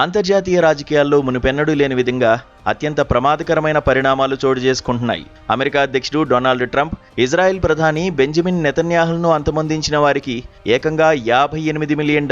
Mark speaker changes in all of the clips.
Speaker 1: అంతర్జాతీయ రాజకీయాల్లో మునుపెన్నడూ లేని విధంగా అత్యంత ప్రమాదకరమైన పరిణామాలు చోటు చేసుకుంటున్నాయి. అమెరికా అధ్యక్షుడు డొనాల్డ్ ట్రంప్, ఇజ్రాయెల్ ప్రధాని బెంజమిన్ నెతన్యాహులను అంతమొందించిన వారికి ఏకంగా $58 మిలియన్,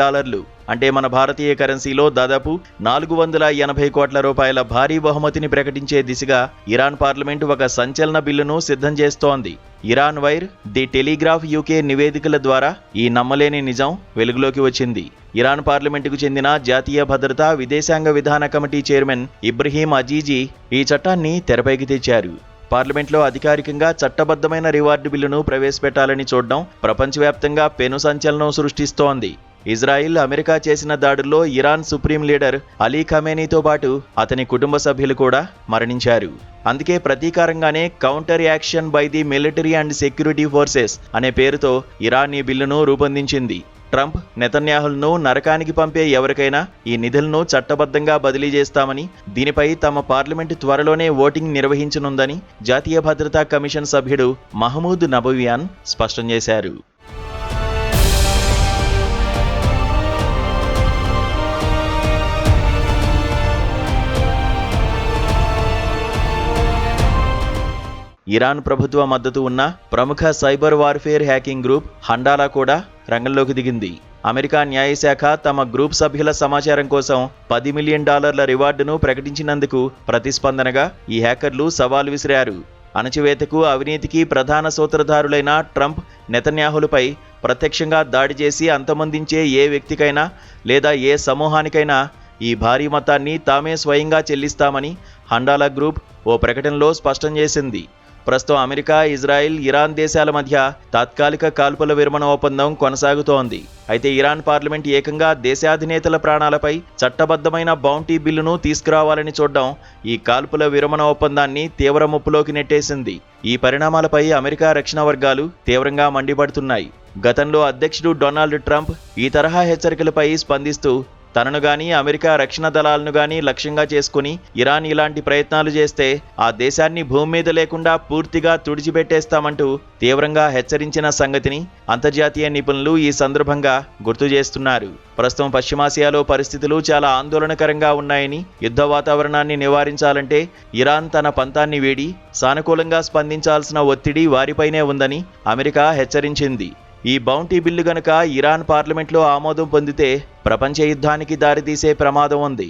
Speaker 1: అంటే మన భారతీయ కరెన్సీలో దాదాపు 480 కోట్ల రూపాయల భారీ బహుమతిని ప్రకటించే దిశగా ఇరాన్ పార్లమెంటు ఒక సంచలన బిల్లును సిద్ధం చేస్తోంది. Iran wire, the telegraph UK నివేదికల ద్వారా ఈ నమ్మలేని నిజం వెలుగులోకి వచ్చింది. ఇరాన్ పార్లమెంటుకు చెందిన జాతీయ భద్రతా విదేశాంగ విధాన కమిటీ చైర్మన్ ఇబ్రహీం అజీజీ ఈ చట్టాన్ని తెరపైకి తెచ్చారు. పార్లమెంట్లో అధికారికంగా చట్టబద్ధమైన రివార్డు బిల్లును ప్రవేశపెట్టాలని చూడడం ప్రపంచవ్యాప్తంగా పెను సంచలనం సృష్టిస్తోంది. ఇజ్రాయిల్, అమెరికా చేసిన దాడుల్లో ఇరాన్ సుప్రీం లీడర్ అలీ ఖమేనీతో పాటు అతని కుటుంబ సభ్యులు కూడా మరణించారు. అందుకే ప్రతీకారంగానే counter action by the military and security forces అనే పేరుతో ఇరాన్ ఈ బిల్లును రూపొందించింది. ట్రంప్, నెతన్యాహులను నరకానికి పంపే ఎవరికైనా ఈ నిధులను చట్టబద్ధంగా బదిలీ చేస్తామని, దీనిపై తమ పార్లమెంటు త్వరలోనే ఓటింగ్ నిర్వహించనుందని జాతీయ భద్రతా కమిషన్ సభ్యుడు మహమూద్ నబవియాన్ స్పష్టం చేశారు. ఇరాన్ ప్రభుత్వ మద్దతు ఉన్న ప్రముఖ సైబర్ వార్ఫేర్ హ్యాకింగ్ గ్రూప్ హండాలా కూడా రంగంలోకి దిగింది. అమెరికా న్యాయశాఖ తమ గ్రూప్ సభ్యుల సమాచారం కోసం $10 మిలియన్ రివార్డును ప్రకటించినందుకు ప్రతిస్పందనగా ఈ హ్యాకర్లు సవాల్ విసిరారు. అణచివేతకు, అవినీతికి ప్రధాన సూత్రధారులైన ట్రంప్, నెతన్యాహులపై ప్రత్యక్షంగా దాడి చేసి అంతమొందించే ఏ వ్యక్తికైనా లేదా ఏ సమూహానికైనా ఈ భారీ మొత్తాన్ని తామే స్వయంగా చెల్లిస్తామని హండాలా గ్రూప్ ఓ ప్రకటనలో స్పష్టం చేసింది. ప్రస్తుతం అమెరికా, ఇజ్రాయెల్, ఇరాన్ దేశాల మధ్య తాత్కాలిక కాల్పుల విరమణ ఒప్పందం కొనసాగుతోంది. అయితే ఇరాన్ పార్లమెంట్ ఏకంగా దేశాధినేతల ప్రాణాలపై చట్టబద్ధమైన బౌంటీ బిల్లును తీసుకురావాలని చూడడం ఈ కాల్పుల విరమణ ఒప్పందాన్ని తీవ్ర ముప్పులోకి నెట్టేసింది. ఈ పరిణామాలపై అమెరికా రక్షణ వర్గాలు తీవ్రంగా మండిపడుతున్నాయి. గతంలో అధ్యక్షుడు డొనాల్డ్ ట్రంప్ ఈ తరహా హెచ్చరికలపై స్పందిస్తూ తనను గాని, అమెరికా రక్షణ దళాలను గాని లక్ష్యంగా చేసుకుని ఇరాన్ ఇలాంటి ప్రయత్నాలు చేస్తే ఆ దేశాన్ని భూమి మీద లేకుండా పూర్తిగా తుడిచిపెట్టేస్తామంటూ తీవ్రంగా హెచ్చరించిన సంగతిని అంతర్జాతీయ నిపుణులు ఈ సందర్భంగా గుర్తు చేస్తున్నారు. ప్రస్తుతం పశ్చిమాసియాలో పరిస్థితులు చాలా ఆందోళనకరంగా ఉన్నాయని, యుద్ధ వాతావరణాన్ని నివారించాలంటే ఇరాన్ తన పంతాన్ని వీడి సానుకూలంగా స్పందించాల్సిన ఒత్తిడి వారిపైనే ఉందని అమెరికా హెచ్చరించింది. ఈ బౌంటీ బిల్లు గనుక ఇరాన్ పార్లమెంట్లో ఆమోదం పొందితే ప్రపంచ యుద్ధానికి దారితీసే ప్రమాదం ఉంది.